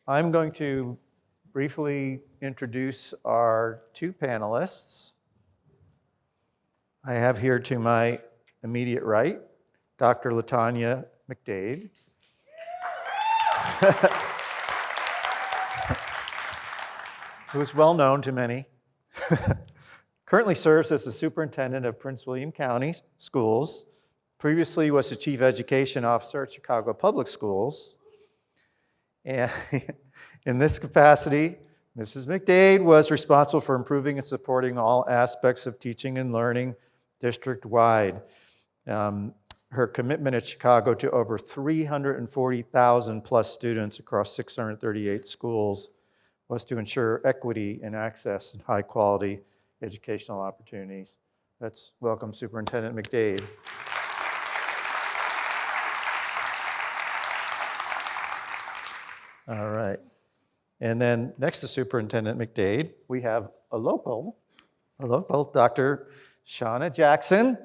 I'm going to briefly introduce our two panelists. I have here to my immediate right, Dr. LaTanya McDade. Who is well known to many. Currently serves as the superintendent of Prince William County Schools. Previously was the chief education officer at Chicago Public Schools. And in this capacity, Mrs. McDade was responsible for improving and supporting all aspects of teaching and learning district-wide. Her commitment at Chicago to over 340,000 plus students across 638 schools was to ensure equity and access and high-quality educational opportunities. Let's welcome Superintendent McDade. All right. And then next to Superintendent McDade, we have a local, Dr. Shanna Jackson.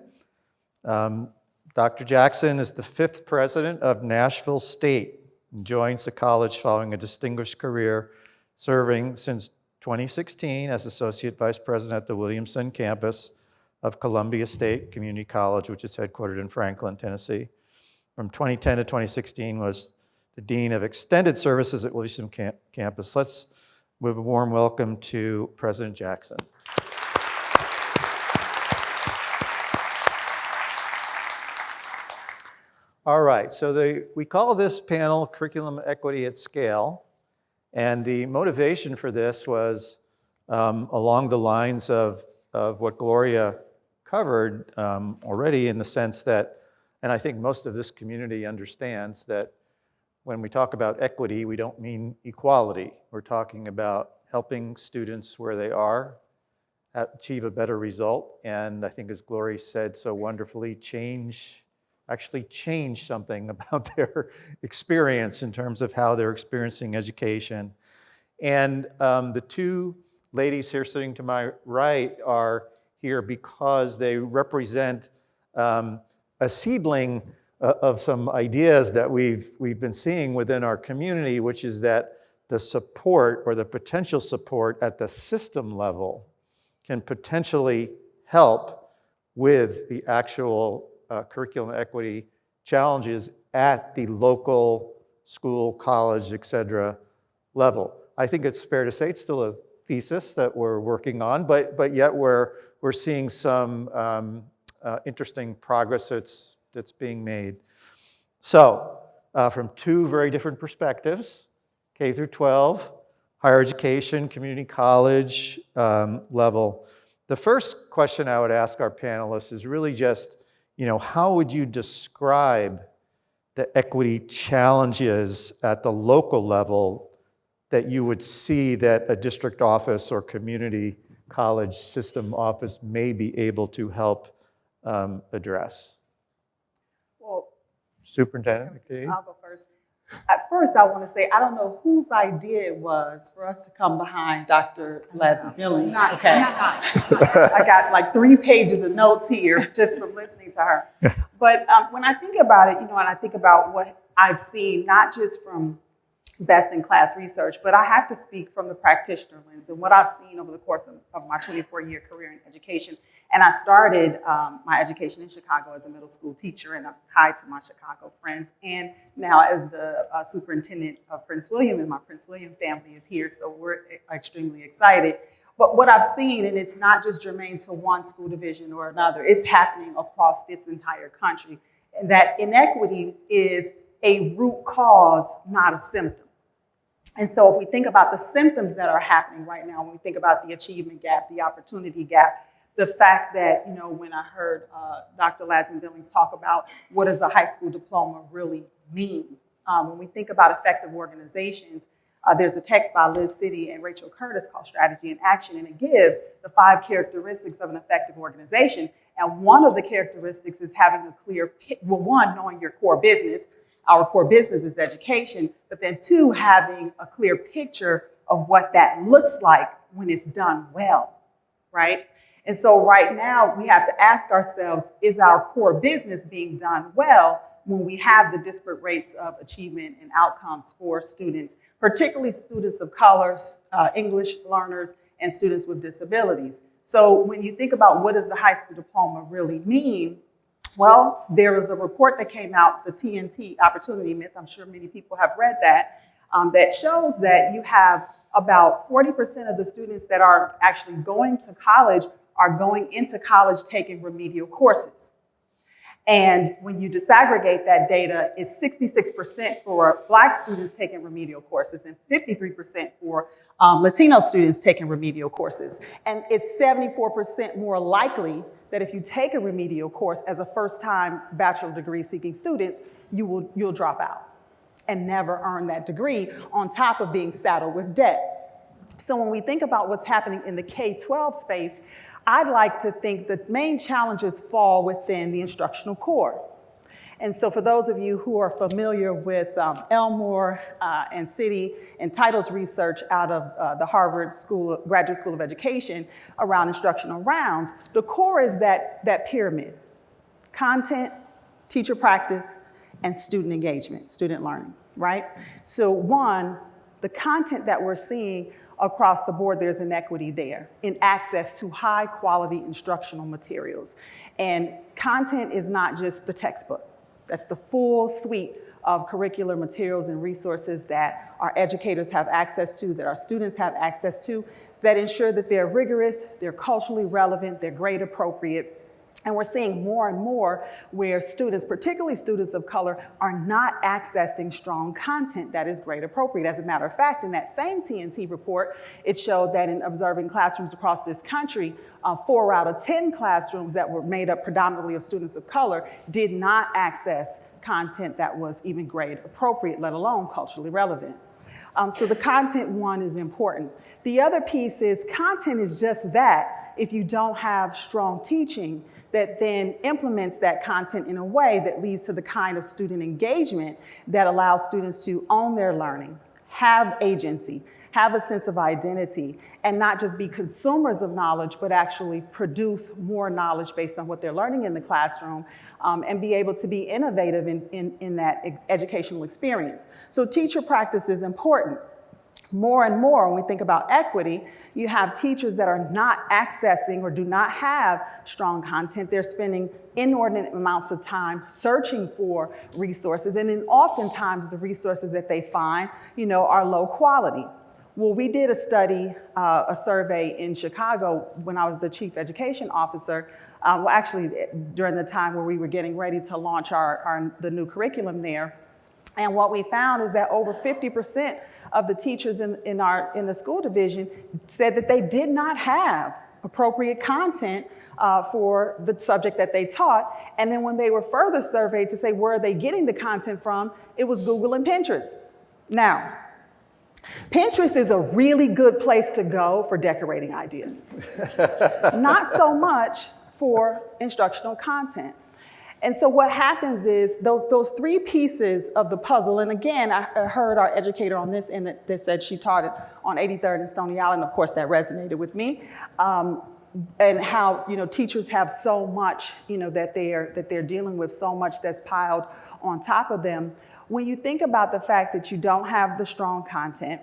Dr. Jackson is the 5th president of Nashville State and joins the college following a distinguished career serving since 2016 as Associate Vice President at the Williamson campus of Columbia State Community College, which is headquartered in Franklin, Tennessee. From 2010 to 2016 was the Dean of Extended Services at Williamson campus. Let's give a warm welcome to President Jackson. All right, so we call this panel Curriculum Equity at Scale. And the motivation for this was along the lines of what Gloria covered already, in the sense that, and I think most of this community understands that when we talk about equity, we don't mean equality. We're talking about helping students where they are achieve a better result. And I think, as Gloria said so wonderfully, actually change something about their experience in terms of how they're experiencing education. And the two ladies here sitting to my right are here because they represent a seedling of some ideas that we've been seeing within our community, which is that the support or the potential support at the system level can potentially help with the actual curriculum equity challenges at the local school, college, et cetera, level. I think it's fair to say it's still a thesis that we're working on, but yet we're seeing some interesting progress that's being made. So, from two very different perspectives, K through 12, higher education, community college level. The first question I would ask our panelists is really just, how would you describe the equity challenges at the local level that you would see that a district office or community college system office may be able to help address? Well, Superintendent McDade? I'll go first. At first, I want to say, I don't know whose idea it was for us to come behind Dr. Leslie Billings. Okay. I got like 3 pages of notes here just from listening to her. But when I think about it, and I think about what I've seen, not just from best-in-class research, but I have to speak from the practitioner lens and what I've seen over the course of my 24-year career in education. And I started my education in Chicago as a middle school teacher, and I'm tied to my Chicago friends. And now as the superintendent of Prince William, and my Prince William family is here, so we're extremely excited. But what I've seen, and it's not just germane to one school division or another, it's happening across this entire country, and that inequity is a root cause, not a symptom. And so if we think about the symptoms that are happening right now, when we think about the achievement gap, the opportunity gap, the fact that, when I heard Dr. Ladson Billings talk about what does a high school diploma really mean, when we think about effective organizations, there's a text by Liz City and Rachel Curtis called Strategy in Action, and it gives the 5 characteristics of an effective organization. And one of the characteristics is having a clear, one, knowing your core business. Our core business is education, but then 2, having a clear picture of what that looks like when it's done well, right? And so right now we have to ask ourselves, is our core business being done well? when we have the disparate rates of achievement and outcomes for students, particularly students of color, English learners, and students with disabilities. So when you think about what does the high school diploma really mean, well, there was a report that came out, the TNT Opportunity Myth, I'm sure many people have read that, that shows that you have about 40% of the students that are actually going to college are going into college taking remedial courses. And when you disaggregate that data, it's 66% for Black students taking remedial courses and 53% for Latino students taking remedial courses. And it's 74% more likely that if you take a remedial course as a first-time bachelor degree seeking students, you'll drop out and never earn that degree on top of being saddled with debt. So when we think about what's happening in the K-12 space, I'd like to think the main challenges fall within the instructional core. And so for those of you who are familiar with Elmore and City and Title's research out of the Harvard Graduate School of Education around instructional rounds, the core is that pyramid: content, teacher practice, and student engagement, student learning, right? So one, the content that we're seeing across the board, there's inequity there in access to high quality instructional materials. And content is not just the textbook. That's the full suite of curricular materials and resources that our educators have access to, that our students have access to, that ensure that they're rigorous, they're culturally relevant, they're grade appropriate. And we're seeing more and more where students, particularly students of color, are not accessing strong content that is grade appropriate. As a matter of fact, in that same TNT report, it showed that in observing classrooms across this country, 4 out of 10 classrooms that were made up predominantly of students of color did not access content that was even grade appropriate, let alone culturally relevant. So the content one is important. The other piece is content is just that if you don't have strong teaching that then implements that content in a way that leads to the kind of student engagement that allows students to own their learning, have agency, have a sense of identity, and not just be consumers of knowledge, but actually produce more knowledge based on what they're learning in the classroom, and be able to be innovative in that educational experience. So teacher practice is important. More and more, when we think about equity, you have teachers that are not accessing or do not have strong content. They're spending inordinate amounts of time searching for resources, and then oftentimes the resources that they find, are low quality. Well, we did a study, a survey in Chicago when I was the chief education officer, actually during the time where we were getting ready to launch the new curriculum there. And what we found is that over 50% of the teachers in the school division said that they did not have appropriate content for the subject that they taught. And then when they were further surveyed to say where are they getting the content from, it was Google and Pinterest. Now, Pinterest is a really good place to go for decorating ideas. Not so much for instructional content. And so what happens is those 3 pieces of the puzzle, and again, I heard our educator on this end that said she taught it on 83rd and Stony Island. Of course, that resonated with me. And how teachers have so much that they're dealing with, so much that's piled on top of them. When you think about the fact that you don't have the strong content,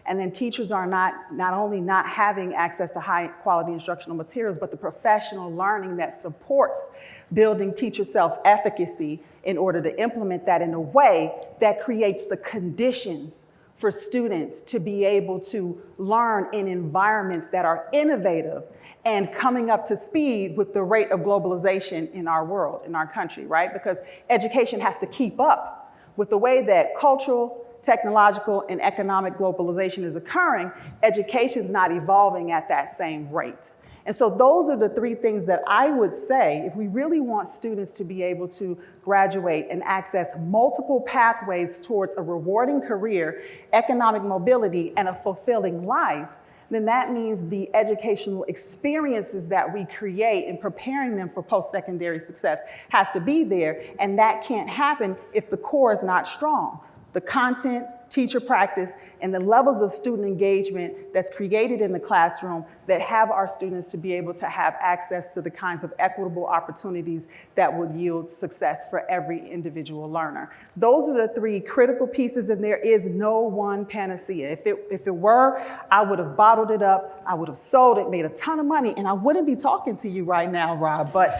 and then teachers are not only not having access to high quality instructional materials, but the professional learning that supports building teacher self-efficacy in order to implement that in a way that creates the conditions for students to be able to learn in environments that are innovative and coming up to speed with the rate of globalization in our world, in our country, right? Because education has to keep up with the way that cultural, technological, and economic globalization is occurring. Education is not evolving at that same rate. And so those are the 3 things that I would say, if we really want students to be able to graduate and access multiple pathways towards a rewarding career, economic mobility, and a fulfilling life, then that means the educational experiences that we create in preparing them for post-secondary success has to be there, and that can't happen if the core is not strong. the content, teacher practice, and the levels of student engagement that's created in the classroom that have our students to be able to have access to the kinds of equitable opportunities that will yield success for every individual learner. Those are the three critical pieces, and there is no one panacea. If it were, I would have bottled it up, I would have sold it, made a ton of money, and I wouldn't be talking to you right now, Rob. But,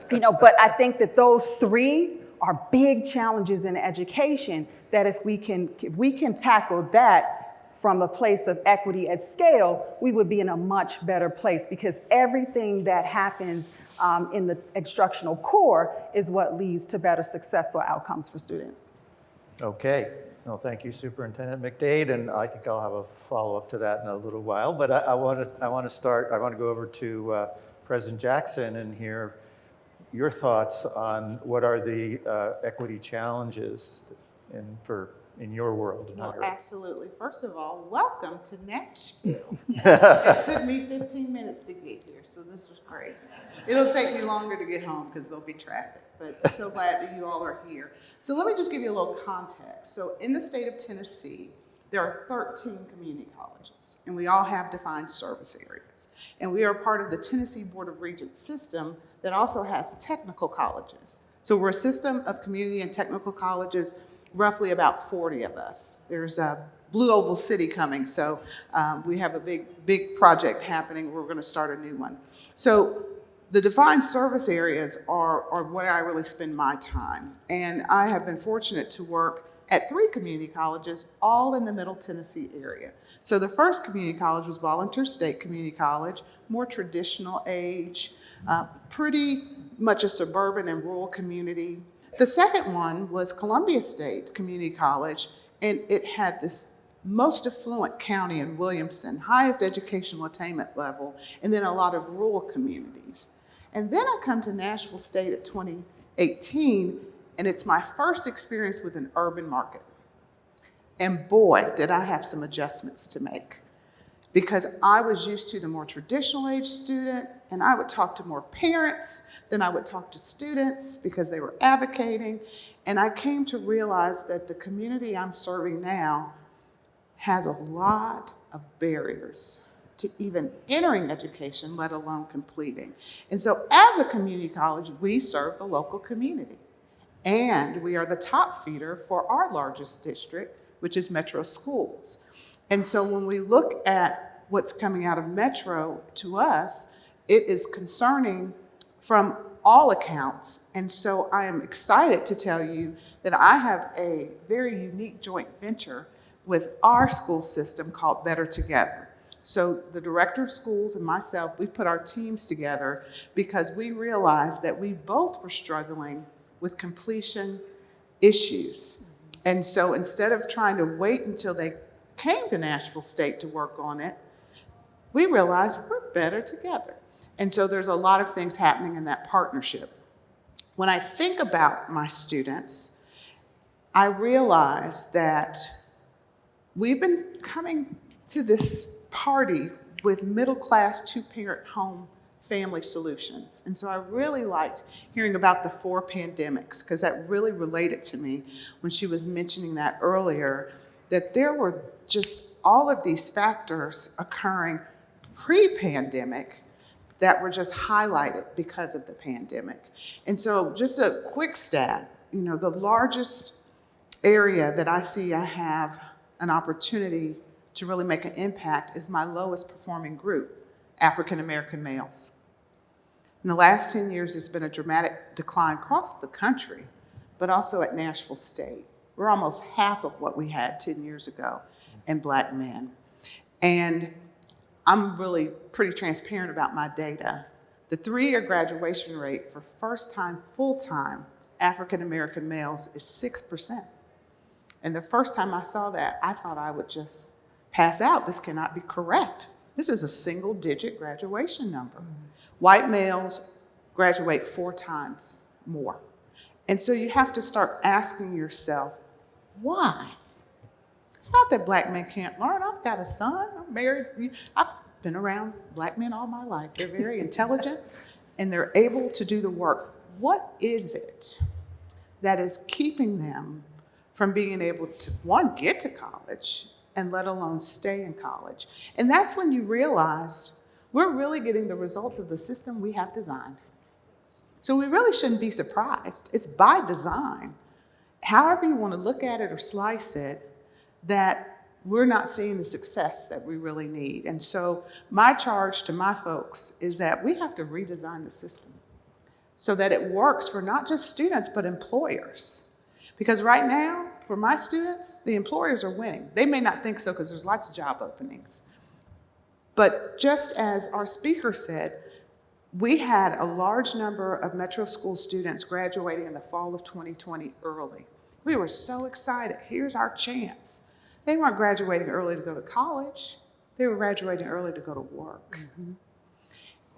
but I think that those three are big challenges in education that if we can tackle that from a place of equity at scale, we would be in a much better place, because everything that happens in the instructional core is what leads to better successful outcomes for students. Okay. Well, thank you, Superintendent McDade, and I think I'll have a follow-up to that in a little while. But I want to go over to President Jackson and hear your thoughts on what are the equity challenges in your world. Well, absolutely. First of all, welcome to Nashville. It took me 15 minutes to get here, so this was great. It'll take me longer to get home because there'll be traffic, but so glad that you all are here. So let me just give you a little context. So in the state of Tennessee, there are 13 community colleges, and we all have defined service areas. And we are part of the Tennessee Board of Regents system that also has technical colleges. So we're a system of community and technical colleges, roughly about 40 of us. There's a Blue Oval City coming, so we have a big project happening. We're going to start a new one. So the defined service areas are where I really spend my time. And I have been fortunate to work at 3 community colleges, all in the Middle Tennessee area. So the first community college was Volunteer State Community College, more traditional age, pretty much a suburban and rural community. The second one was Columbia State Community College, and it had this most affluent county in Williamson, highest educational attainment level, and then a lot of rural communities. And then I come to Nashville State at 2018, and it's my first experience with an urban market. And boy, did I have some adjustments to make, because I was used to the more traditional age student, and I would talk to more parents than I would talk to students because they were advocating. And I came to realize that the community I'm serving now has a lot of barriers to even entering education, let alone completing. And so as a community college, we serve the local community. And we are the top feeder for our largest district, which is Metro Schools. And so when we look at what's coming out of Metro to us, it is concerning from all accounts. And so I am excited to tell you that I have a very unique joint venture with our school system called Better Together. So the director of schools and myself, we put our teams together because we realized that we both were struggling with completion issues. And so instead of trying to wait until they came to Nashville State to work on it, we realized we're better together. And so there's a lot of things happening in that partnership. When I think about my students, I realize that we've been coming to this party with middle-class, 2-parent home family solutions. And so I really liked hearing about the 4 pandemics, because that really related to me when she was mentioning that earlier, that there were just all of these factors occurring pre-pandemic that were just highlighted because of the pandemic. And so just a quick stat, the largest area that I see I have an opportunity to really make an impact is my lowest performing group, African American males. In the last 10 years, there's been a dramatic decline across the country, but also at Nashville State. We're almost half of what we had 10 years ago in Black men. And I'm really pretty transparent about my data. The 3-year graduation rate for first-time, full-time African American males is 6%. And the first time I saw that, I thought I would just pass out. This cannot be correct. This is a single-digit graduation number. White males graduate 4 times more. And so you have to start asking yourself, why? It's not that Black men can't learn. I've got a son, I'm married. I've been around Black men all my life. They're very intelligent and they're able to do the work. What is it that is keeping them from being able to, one, get to college, and let alone stay in college. And that's when you realize we're really getting the results of the system we have designed. So we really shouldn't be surprised. It's by design, however you want to look at it or slice it, that we're not seeing the success that we really need. And so my charge to my folks is that we have to redesign the system so that it works for not just students, but employers. Because right now, for my students, the employers are winning. They may not think so because there's lots of job openings. But just as our speaker said, we had a large number of Metro School students graduating in the fall of 2020 early. We were so excited. Here's our chance. They weren't graduating early to go to college. They were graduating early to go to work. Mm-hmm.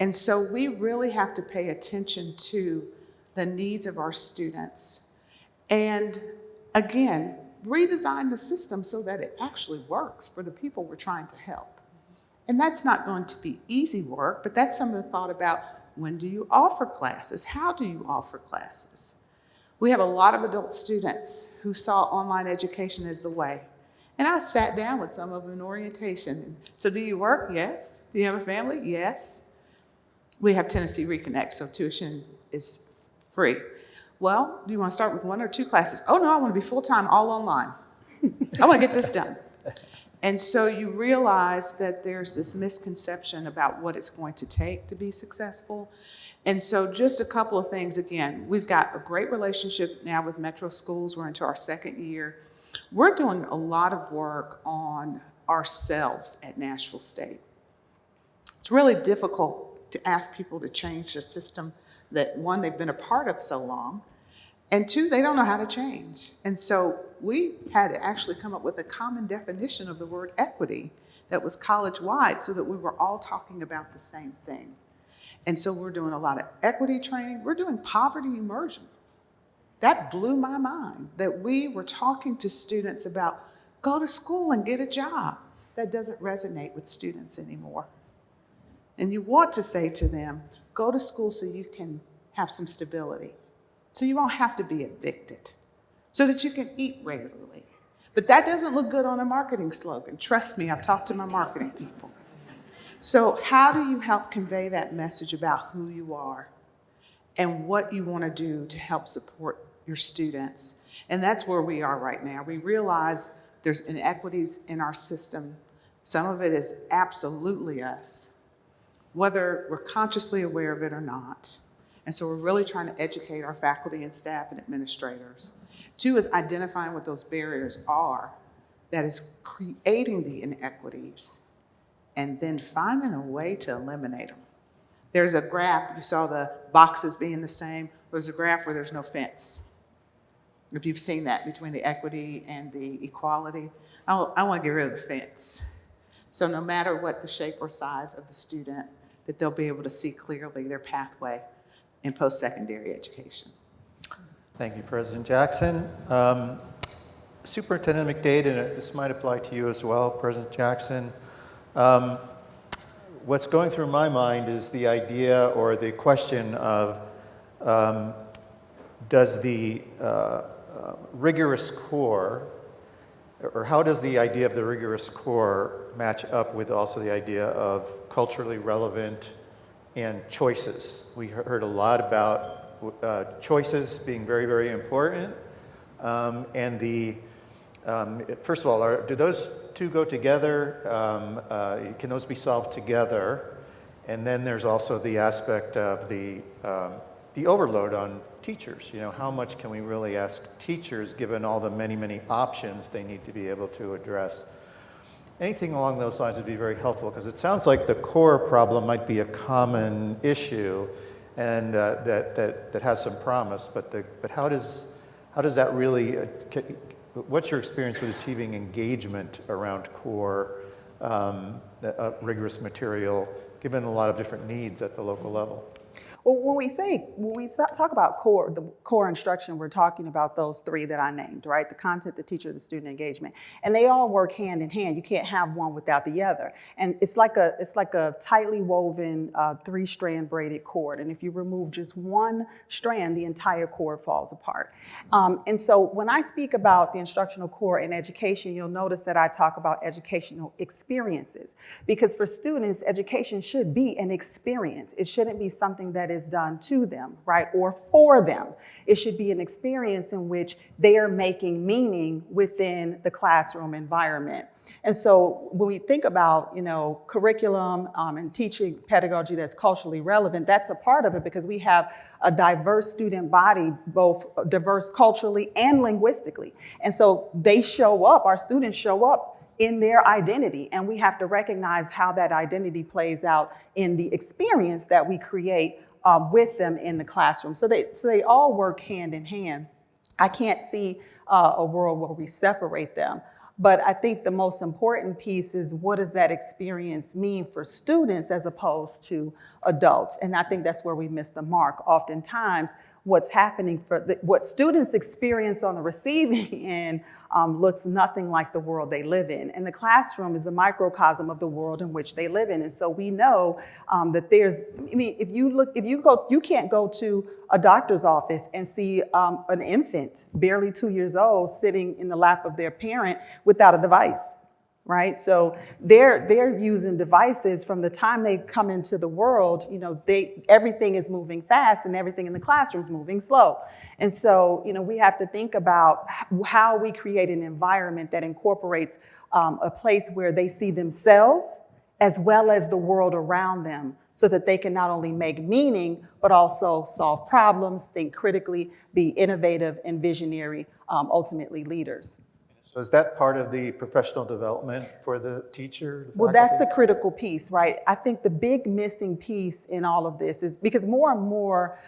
And so we really have to pay attention to the needs of our students. And again, redesign the system so that it actually works for the people we're trying to help. And that's not going to be easy work, but that's some of the thought about when do you offer classes? How do you offer classes? We have a lot of adult students who saw online education as the way. And I sat down with some of them in orientation. So do you work? Yes. Do you have a family? Yes. We have Tennessee Reconnect, so tuition is free. Well, do you want to start with 1 or 2 classes? Oh no, I want to be full-time, all online. I want to get this done. And so you realize that there's this misconception about what it's going to take to be successful. And so just a couple of things. Again, we've got a great relationship now with Metro Schools. We're into our 2nd year. We're doing a lot of work on ourselves at Nashville State. It's really difficult to ask people to change the system that, one, they've been a part of so long, and 2, they don't know how to change. And so we had to actually come up with a common definition of the word equity that was college-wide so that we were all talking about the same thing. And so we're doing a lot of equity training. We're doing poverty immersion. That blew my mind that we were talking to students about go to school and get a job. That doesn't resonate with students anymore. And you want to say to them, go to school so you can have some stability, so you won't have to be evicted, so that you can eat regularly. But that doesn't look good on a marketing slogan. Trust me, I've talked to my marketing people. So how do you help convey that message about who you are and what you want to do to help support your students? And that's where we are right now. We realize there's inequities in our system. Some of it is absolutely us, whether we're consciously aware of it or not. And so we're really trying to educate our faculty and staff and administrators. 2 is identifying what those barriers are that is creating the inequities, and then finding a way to eliminate them. There's a graph, you saw the boxes being the same. There's a graph where there's no fence. If you've seen that between the equity and the equality, I want to get rid of the fence. So no matter what the shape or size of the student, that they'll be able to see clearly their pathway in post-secondary education. Thank you, President Jackson. Superintendent McDade, and this might apply to you as well, President Jackson. What's going through my mind is the idea or the question of does the rigorous core, or how does the idea of the rigorous core match up with also the idea of culturally relevant and choices? We heard a lot about choices being very, very important. And the, first of all, do those 2 go together? Can those be solved together? And then there's also the aspect of the overload on teachers. You know, how much can we really ask teachers given all the many, many options they need to be able to address? Anything along those lines would be very helpful, because it sounds like the core problem might be a common issue and that has some promise, but how does that really, what's your experience with achieving engagement around core rigorous material, given a lot of different needs at the local level? Well, when we talk about the core instruction, we're talking about those three that I named, right? The content, the teacher, the student engagement, and they all work hand in hand. You can't have one without the other. And it's like a tightly woven 3-strand braided cord. And if you remove just one strand, the entire cord falls apart. And so when I speak about the instructional core in education, you'll notice that I talk about educational experiences, because for students, education should be an experience. It shouldn't be something that is done to them, right, or for them. It should be an experience in which they are making meaning within the classroom environment. And so when we think about, curriculum and teaching pedagogy that's culturally relevant, that's a part of it, because we have a diverse student body, both diverse culturally and linguistically. And so our students show up in their identity, and we have to recognize how that identity plays out in the experience that we create with them in the classroom. So they all work hand in hand. I can't see a world where we separate them. But I think the most important piece is, what does that experience mean for students as opposed to adults? And I think that's where we miss the mark. Oftentimes, what's happening what students experience on the receiving end looks nothing like the world they live in. And the classroom is a microcosm of the world in which they live in. And so we know that you can't go to a doctor's office and see an infant, barely 2 years old, sitting in the lap of their parent without a device. Right, so they're using devices from the time they come into the world. Everything is moving fast, and everything in the classroom is moving slow. And so, we have to think about how we create an environment that incorporates a place where they see themselves as well as the world around them, so that they can not only make meaning, but also solve problems, think critically, be innovative and visionary, ultimately leaders. So is that part of the professional development for the teacher? Well, that's the critical piece, right? I think the big missing piece in all of this is because more and more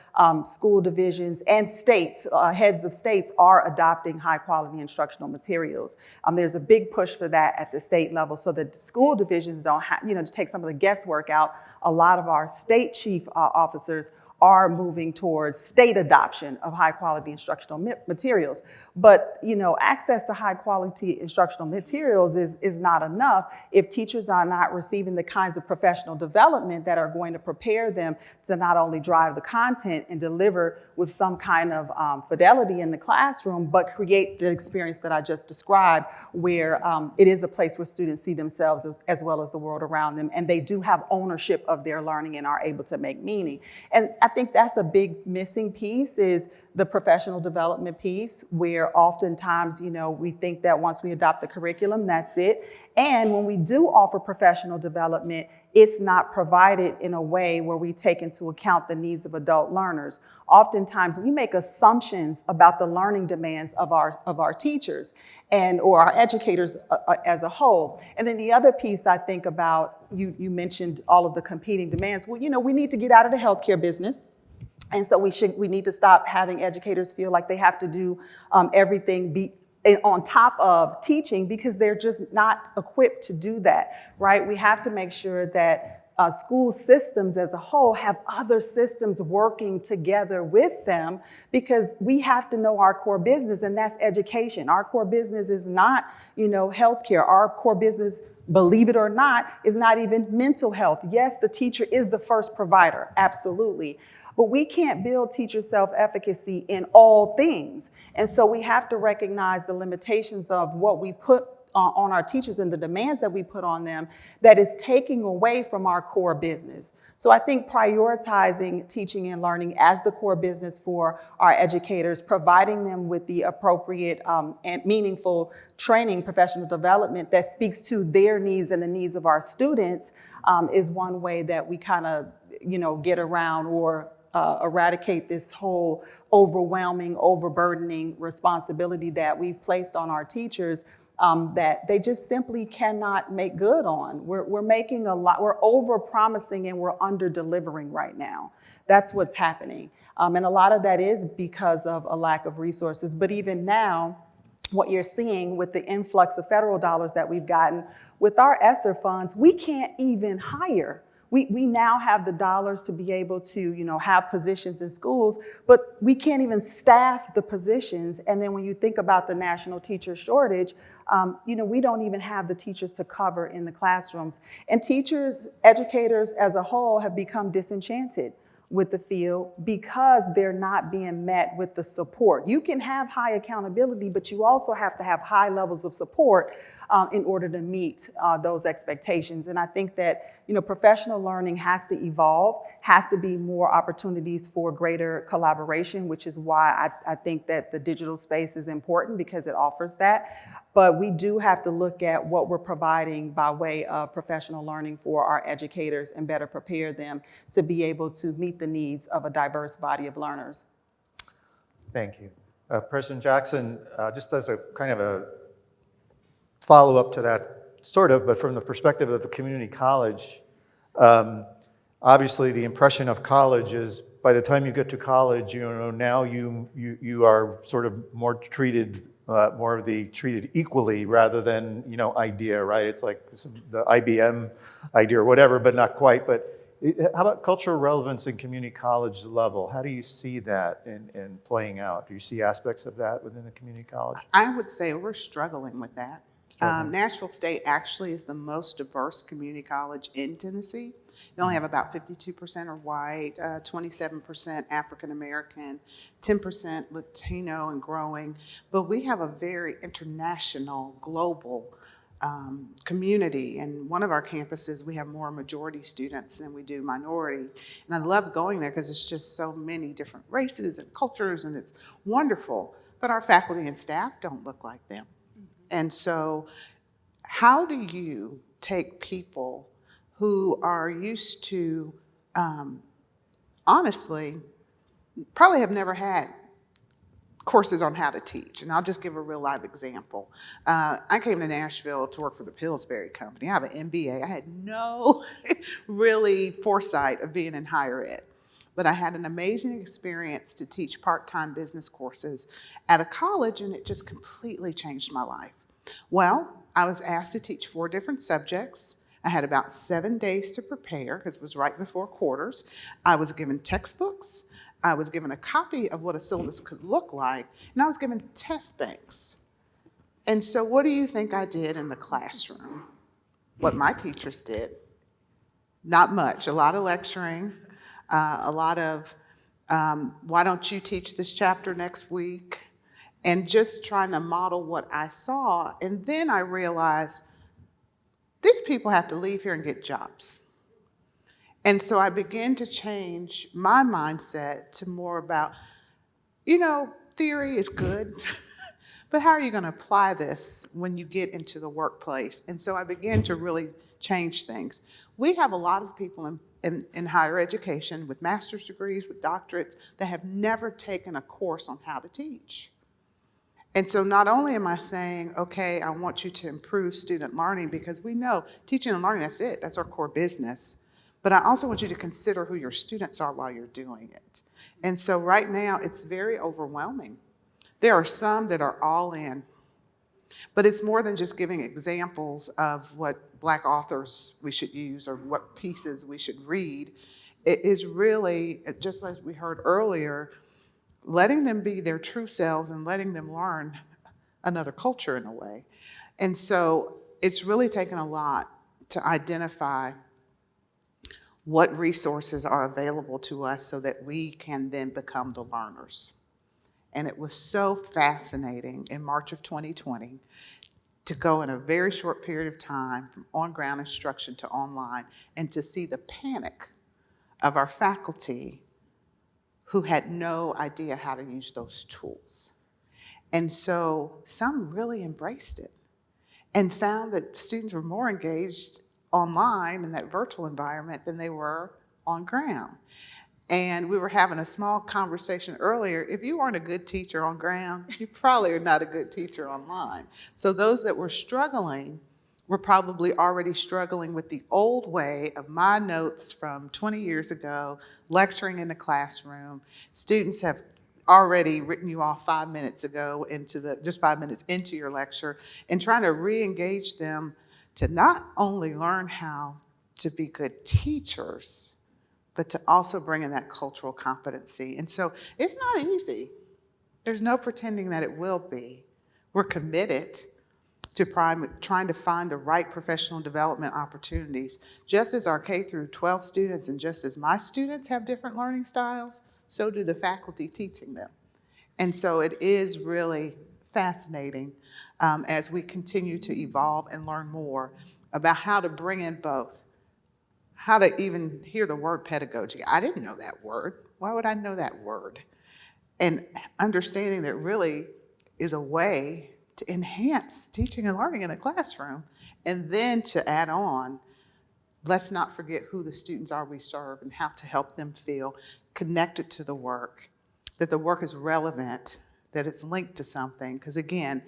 school divisions and states, heads of states, are adopting high quality instructional materials. There's a big push for that at the state level, so that school divisions don't have, to take some of the guesswork out. A lot of our state chief officers are moving towards state adoption of high quality instructional materials. But, access to high quality instructional materials is not enough if teachers are not receiving the kinds of professional development that are going to prepare them to not only drive the content and deliver with some kind of fidelity in the classroom, but create the experience that I just described, where it is a place where students see themselves as well as the world around them, and they do have ownership of their learning and are able to make meaning. And I think that's a big missing piece, is the professional development piece, where oftentimes, we think that once we adopt the curriculum, that's it. And when we do offer professional development, it's not provided in a way where we take into account the needs of adult learners. Oftentimes, we make assumptions about the learning demands of our teachers or our educators as a whole. And then the other piece I think about, you mentioned all of the competing demands. Well, we need to get out of the healthcare business. And so we need to stop having educators feel like they have to do everything on top of teaching, because they're just not equipped to do that, right? We have to make sure that school systems as a whole have other systems working together with them, because we have to know our core business, and that's education. Our core business is not, healthcare. Our core business, believe it or not, is not even mental health. Yes, the teacher is the first provider, absolutely. But we can't build teacher self-efficacy in all things. And so we have to recognize the limitations of what we put on our teachers and the demands that we put on them that is taking away from our core business. So I think prioritizing teaching and learning as the core business for our educators, providing them with the appropriate and meaningful training, professional development that speaks to their needs and the needs of our students is one way that we kind of, get around or eradicate this whole overwhelming, overburdening responsibility that we've placed on our teachers that they just simply cannot make good on. We're making a lot, we're over-promising and we're under-delivering right now. That's what's happening. And a lot of that is because of a lack of resources. But even now, what you're seeing with the influx of federal dollars that we've gotten with our ESSER funds, we can't even hire. we now have the dollars to be able to, have positions in schools, but we can't even staff the positions. And then when you think about the national teacher shortage, we don't even have the teachers to cover in the classrooms. And teachers, educators as a whole have become disenchanted with the field because they're not being met with the support. You can have high accountability, but you also have to have high levels of support in order to meet those expectations. And I think that, professional learning has to evolve, has to be more opportunities for greater collaboration, which is why I think that the digital space is important because it offers that. But we do have to look at what we're providing by way of professional learning for our educators and better prepare them to be able to meet the needs of a diverse body of learners. Thank you. President Jackson, just as a kind of a follow-up to that, sort of, but from the perspective of the community college, obviously the impression of college is by the time you get to college, now you are sort of more treated equally rather than, idea, right? It's like the IBM idea or whatever, but not quite. But how about cultural relevance in community college level? How do you see that in playing out? Do you see aspects of that within the community college? I would say we're struggling with that. Nashville State actually is the most diverse community college in Tennessee. You only have about 52% are white, 27% African American, 10% Latino and growing. But we have a very international, global community. And one of our campuses, we have more majority students than we do minority. And I love going there because it's just so many different races and cultures, and it's wonderful. But our faculty and staff don't look like them. And so how do you take people who are used to, honestly, probably have never had courses on how to teach? And I'll just give a real live example. I came to Nashville to work for the Pillsbury Company. I have an MBA. I had no really foresight of being in higher ed. But I had an amazing experience to teach part-time business courses at a college, and it just completely changed my life. Well, I was asked to teach 4 different subjects. I had about 7 days to prepare because it was right before quarters. I was given textbooks. I was given a copy of what a syllabus could look like, and I was given test banks. And so what do you think I did in the classroom? What my teachers did? Not much. A lot of lecturing, a lot of, why don't you teach this chapter next week? And just trying to model what I saw. And then I realized these people have to leave here and get jobs. And so I began to change my mindset to more about, theory is good, but how are you going to apply this when you get into the workplace? And so I began to really change things. We have a lot of people in higher education with master's degrees, with doctorates, that have never taken a course on how to teach. And so not only am I saying, okay, I want you to improve student learning, because we know teaching and learning, that's it, that's our core business. But I also want you to consider who your students are while you're doing it. And so right now, it's very overwhelming. There are some that are all in, but it's more than just giving examples of what Black authors we should use or what pieces we should read. It is really, just as we heard earlier, letting them be their true selves and letting them learn another culture in a way. And so it's really taken a lot to identify what resources are available to us so that we can then become the learners. And it was so fascinating in March of 2020 to go in a very short period of time from on-ground instruction to online and to see the panic of our faculty who had no idea how to use those tools. And so some really embraced it and found that students were more engaged online in that virtual environment than they were on ground. And we were having a small conversation earlier. If you aren't a good teacher on ground, you probably are not a good teacher online. So those that were struggling were probably already struggling with the old way of my notes from 20 years ago, lecturing in the classroom. Students have already written you off 5 minutes ago just 5 minutes into your lecture, and trying to re-engage them to not only learn how to be good teachers, but to also bring in that cultural competency. And so it's not easy. There's no pretending that it will be. We're committed to trying to find the right professional development opportunities. Just as our K through 12 students and just as my students have different learning styles, so do the faculty teaching them. And so it is really fascinating as we continue to evolve and learn more about how to bring in both. How to even hear the word pedagogy. I didn't know that word. Why would I know that word? And understanding that really is a way to enhance teaching and learning in a classroom. And then to add on, let's not forget who the students are we serve and how to help them feel connected to the work, that the work is relevant, that it's linked to something. Because again,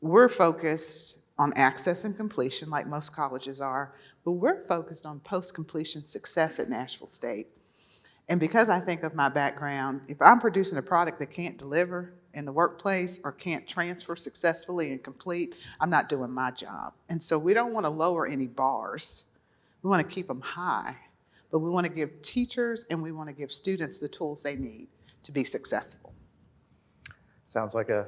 we're focused on access and completion like most colleges are, but we're focused on post-completion success at Nashville State. And because I think of my background, if I'm producing a product that can't deliver in the workplace or can't transfer successfully and complete, I'm not doing my job. And so we don't want to lower any bars. We want to keep them high, but we want to give teachers and we want to give students the tools they need to be successful. Sounds like a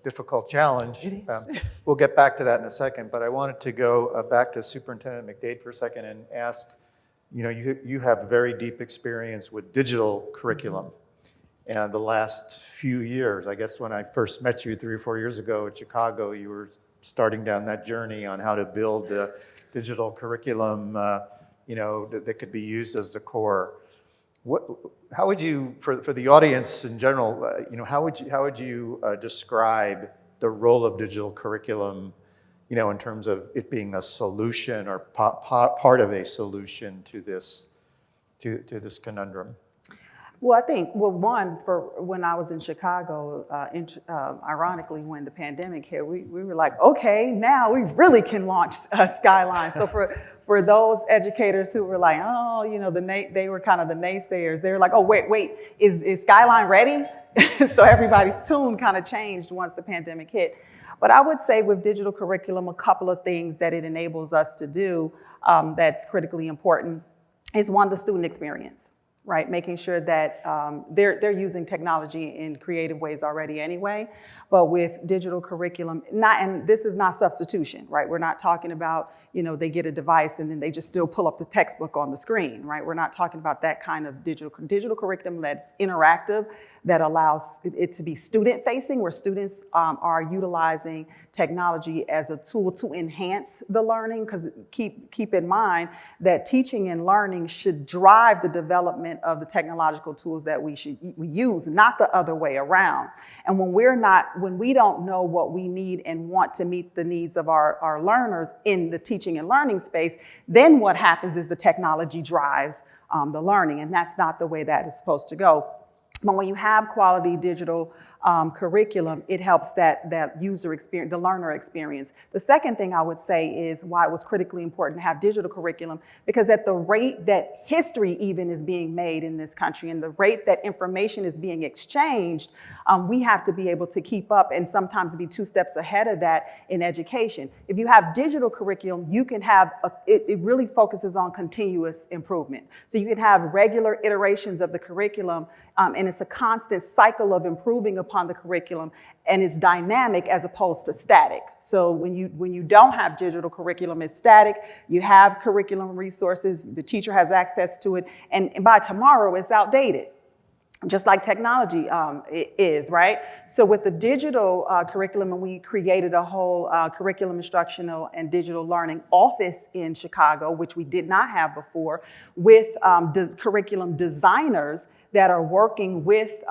difficult challenge. It is. We'll get back to that in a second, but I wanted to go back to Superintendent McDade for a second and ask, you have very deep experience with digital curriculum. And the last few years, I guess when I first met you 3 or 4 years ago at Chicago, you were starting down that journey on how to build the digital curriculum, that could be used as the core. How would you, for the audience in general, how would you describe the role of digital curriculum, in terms of it being a solution or part of a solution to this conundrum? Well, I think, one, for when I was in Chicago, ironically, when the pandemic hit, we were like, okay, now we really can launch Skyline. So for those educators who were like, they were kind of the naysayers, they were like, oh, wait, is Skyline ready? So everybody's tune kind of changed once the pandemic hit. But I would say with digital curriculum, a couple of things that it enables us to do that's critically important is, one, the student experience. Right, making sure that they're using technology in creative ways already anyway, but with digital curriculum, and this is not substitution, right? We're not talking about, they get a device and then they just still pull up the textbook on the screen, right? We're not talking about that kind of digital curriculum that's interactive, that allows it to be student-facing, where students are utilizing technology as a tool to enhance the learning, because keep in mind that teaching and learning should drive the development of the technological tools that we use, not the other way around. And when we don't know what we need and want to meet the needs of our learners in the teaching and learning space, then what happens is the technology drives the learning, and that's not the way that is supposed to go. But when you have quality digital curriculum, it helps that user experience, the learner experience. The second thing I would say is why it was critically important to have digital curriculum, because at the rate that history even is being made in this country and the rate that information is being exchanged, we have to be able to keep up and sometimes be 2 steps ahead of that in education. If you have digital curriculum, you can have, it really focuses on continuous improvement. So you can have regular iterations of the curriculum, and it's a constant cycle of improving upon the curriculum, and it's dynamic as opposed to static. So when you don't have digital curriculum, it's static. You have curriculum resources, the teacher has access to it, and by tomorrow it's outdated. Just like technology is, right? So with the digital curriculum, and we created a whole curriculum instructional and digital learning office in Chicago, which we did not have before, with curriculum designers that are working with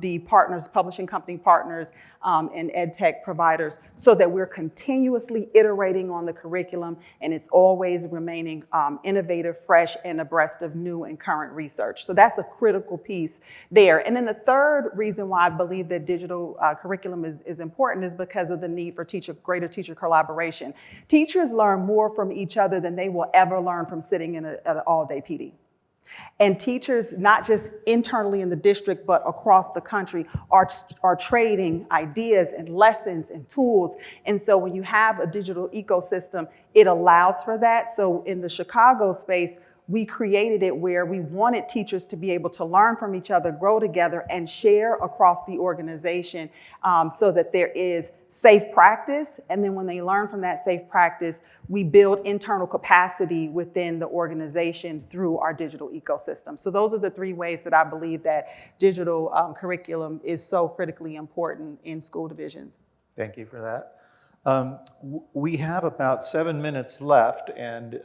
the partners, publishing company partners, and ed tech providers, so that we're continuously iterating on the curriculum and it's always remaining innovative, fresh, and abreast of new and current research. So that's a critical piece there. And then the third reason why I believe that digital curriculum is important is because of the need for greater teacher collaboration. Teachers learn more from each other than they will ever learn from sitting in an all-day PD. And teachers, not just internally in the district, but across the country, are trading ideas and lessons and tools. And so when you have a digital ecosystem, it allows for that. So in the Chicago space, we created it where we wanted teachers to be able to learn from each other, grow together, and share across the organization so that there is safe practice. And then when they learn from that safe practice, we build internal capacity within the organization through our digital ecosystem. So those are the three ways that I believe that digital curriculum is so critically important in school divisions. Thank you for that. We have about 7 minutes left, and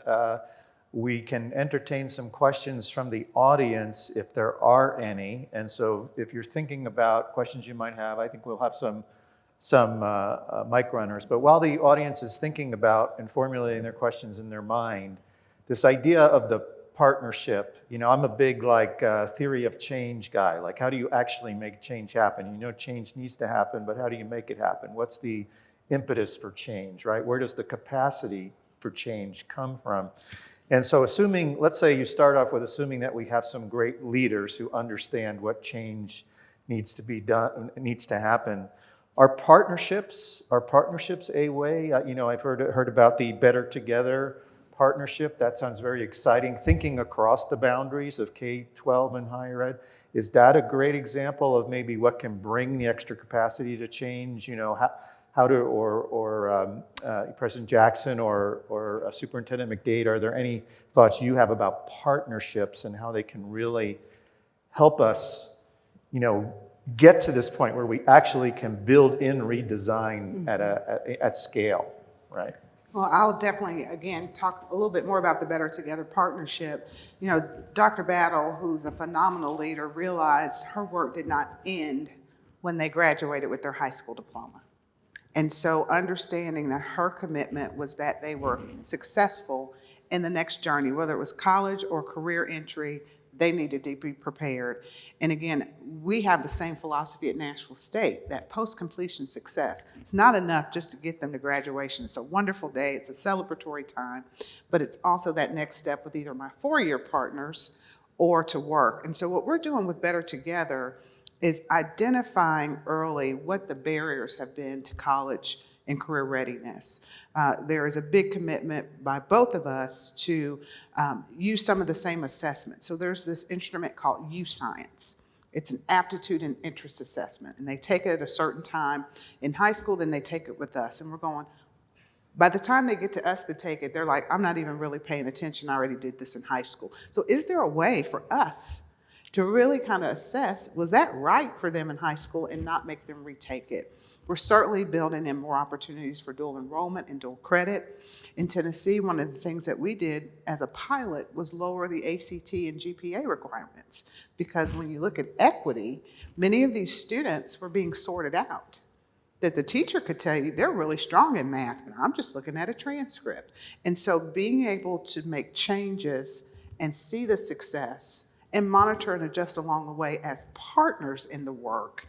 we can entertain some questions from the audience if there are any. And so if you're thinking about questions you might have, I think we'll have some mic runners. But while the audience is thinking about and formulating their questions in their mind, this idea of the partnership, I'm a big theory of change guy. Like, how do you actually make change happen? Change needs to happen, but how do you make it happen? What's the impetus for change, right? Where does the capacity for change come from? And so let's say you start off with assuming that we have some great leaders who understand what change needs to be done, needs to happen. Are partnerships a way? I've heard about the Better Together partnership. That sounds very exciting. Thinking across the boundaries of K-12 and higher ed. Is that a great example of maybe what can bring the extra capacity to change? President Jackson or Superintendent McDade, are there any thoughts you have about partnerships and how they can really help us, get to this point where we actually can build in redesign at scale, right? Well, I'll definitely, again, talk a little bit more about the Better Together partnership. Dr. Battle, who's a phenomenal leader, realized her work did not end when they graduated with their high school diploma. And so understanding that her commitment was that they were successful in the next journey, whether it was college or career entry, they needed to be prepared. And again, we have the same philosophy at Nashville State, that post-completion success. It's not enough just to get them to graduation. It's a wonderful day, it's a celebratory time, but it's also that next step with either my four-year partners or to work. And so what we're doing with Better Together is identifying early what the barriers have been to college and career readiness. There is a big commitment by both of us to use some of the same assessments. So there's this instrument called U-Science. It's an aptitude and interest assessment, and they take it at a certain time in high school, then they take it with us. And we're going, by the time they get to us to take it, they're like, I'm not even really paying attention, I already did this in high school. So is there a way for us to really kind of assess, was that right for them in high school and not make them retake it? We're certainly building in more opportunities for dual enrollment and dual credit. In Tennessee, one of the things that we did as a pilot was lower the ACT and GPA requirements, because when you look at equity, many of these students were being sorted out. That the teacher could tell you they're really strong in math, but I'm just looking at a transcript. And so being able to make changes and see the success and monitor and adjust along the way as partners in the work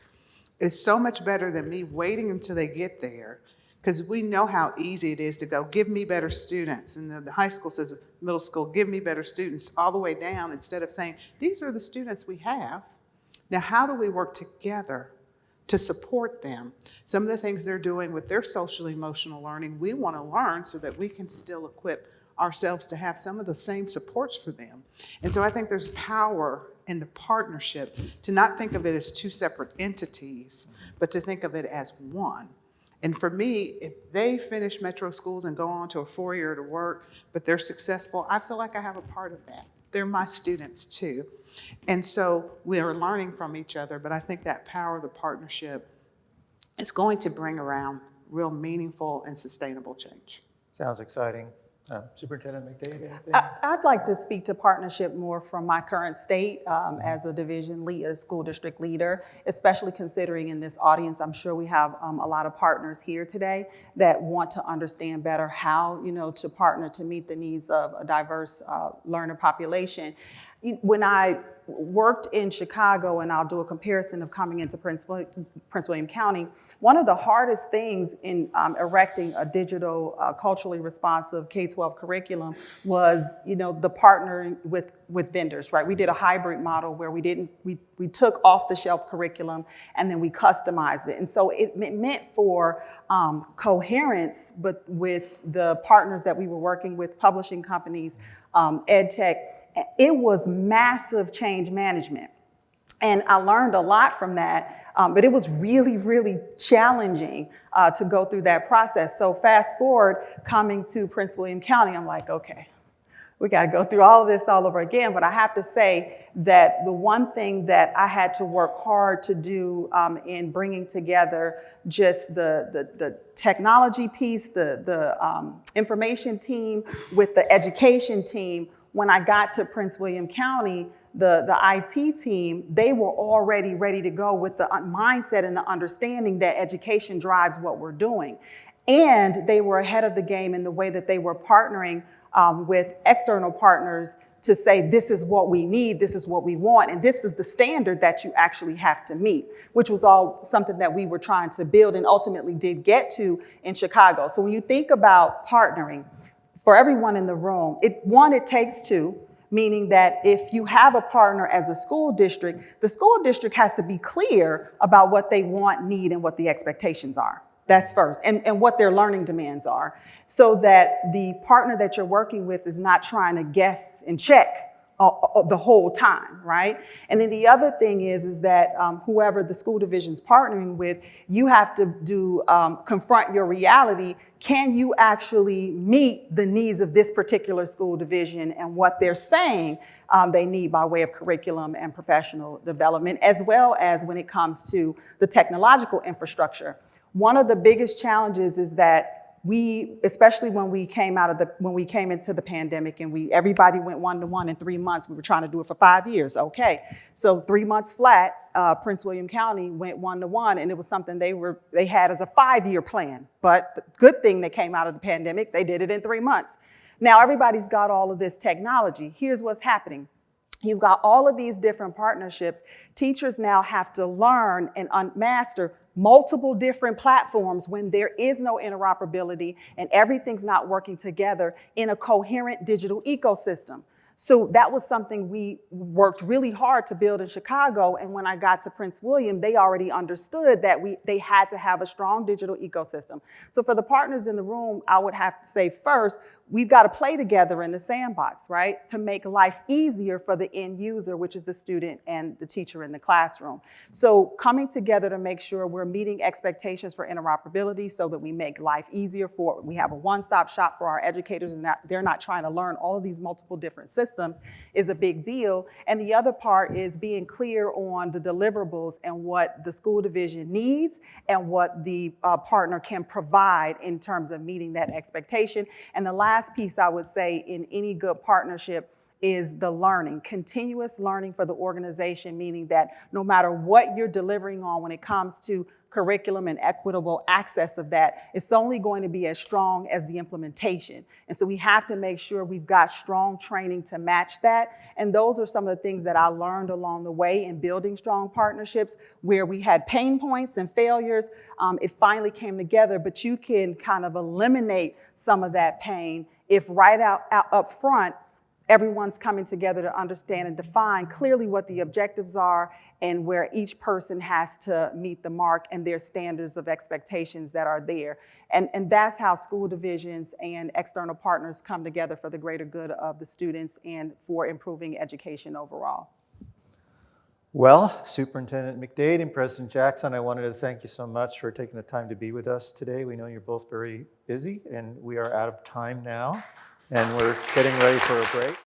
is so much better than me waiting until they get there, because we know how easy it is to go, give me better students. And the high school says, middle school, give me better students, all the way down, instead of saying, these are the students we have. Now, how do we work together to support them? Some of the things they're doing with their social emotional learning, we want to learn so that we can still equip ourselves to have some of the same supports for them. And so I think there's power in the partnership to not think of it as two separate entities, but to think of it as one. And for me, if they finish metro schools and go on to a four-year to work, but they're successful, I feel like I have a part of that. They're my students too. And so we are learning from each other, but I think that power of the partnership is going to bring around real meaningful and sustainable change. Sounds exciting. Superintendent McDade, anything? I'd like to speak to partnership more from my current state as a division lead, a school district leader, especially considering in this audience, I'm sure we have a lot of partners here today that want to understand better how, to partner to meet the needs of a diverse learner population. when I worked in Chicago, and I'll do a comparison of coming into Prince William County, one of the hardest things in erecting a digital, culturally responsive K-12 curriculum was, the partnering with vendors, right? We did a hybrid model where we took off-the-shelf curriculum and then we customized it. And so it meant for coherence, but with the partners that we were working with, publishing companies, ed tech, it was massive change management. And I learned a lot from that, but it was really, really challenging to go through that process. So fast forward, coming to Prince William County, I'm like, okay, we got to go through all of this all over again. But I have to say that the one thing that I had to work hard to do in bringing together just the technology piece, the information team with the education team, when I got to Prince William County, the IT team, they were already ready to go with the mindset and the understanding that education drives what we're doing. And they were ahead of the game in the way that they were partnering with external partners to say, this is what we need, this is what we want, and this is the standard that you actually have to meet, which was all something that we were trying to build and ultimately did get to in Chicago. So when you think about partnering, for everyone in the room, it takes two, meaning that if you have a partner as a school district, the school district has to be clear about what they want, need, and what the expectations are. That's first, and what their learning demands are, so that the partner that you're working with is not trying to guess and check the whole time, right? And then the other thing is that whoever the school division's partnering with, you have to confront your reality. Can you actually meet the needs of this particular school division and what they're saying they need by way of curriculum and professional development, as well as when it comes to the technological infrastructure? One of the biggest challenges is that especially when we came into the pandemic and everybody went one-to-one in 3 months, we were trying to do it for 5 years. Okay, so 3 months flat, Prince William County went one-to-one, and it was something they had as a 5-year plan. But the good thing that came out of the pandemic, they did it in 3 months. Now everybody's got all of this technology. Here's what's happening. You've got all of these different partnerships. Teachers now have to learn and master multiple different platforms when there is no interoperability and everything's not working together in a coherent digital ecosystem. So that was something we worked really hard to build in Chicago. And when I got to Prince William, they already understood that they had to have a strong digital ecosystem. So for the partners in the room, I would have to say first, we've got to play together in the sandbox, right? To make life easier for the end user, which is the student and the teacher in the classroom. So coming together to make sure we're meeting expectations for interoperability so that we make life easier we have a one-stop shop for our educators and they're not trying to learn all of these multiple different systems is a big deal. And the other part is being clear on the deliverables and what the school division needs and what the partner can provide in terms of meeting that expectation. And the last piece I would say in any good partnership is the learning, continuous learning for the organization, meaning that no matter what you're delivering on when it comes to curriculum and equitable access of that, it's only going to be as strong as the implementation. And so we have to make sure we've got strong training to match that. And those are some of the things that I learned along the way in building strong partnerships where we had pain points and failures. It finally came together, but you can kind of eliminate some of that pain if right up front, everyone's coming together to understand and define clearly what the objectives are and where each person has to meet the mark and their standards of expectations that are there. And that's how school divisions and external partners come together for the greater good of the students and for improving education overall. Well, Superintendent McDade and President Jackson, I wanted to thank you so much for taking the time to be with us today. We know you're both very busy and we are out of time now and we're getting ready for a break.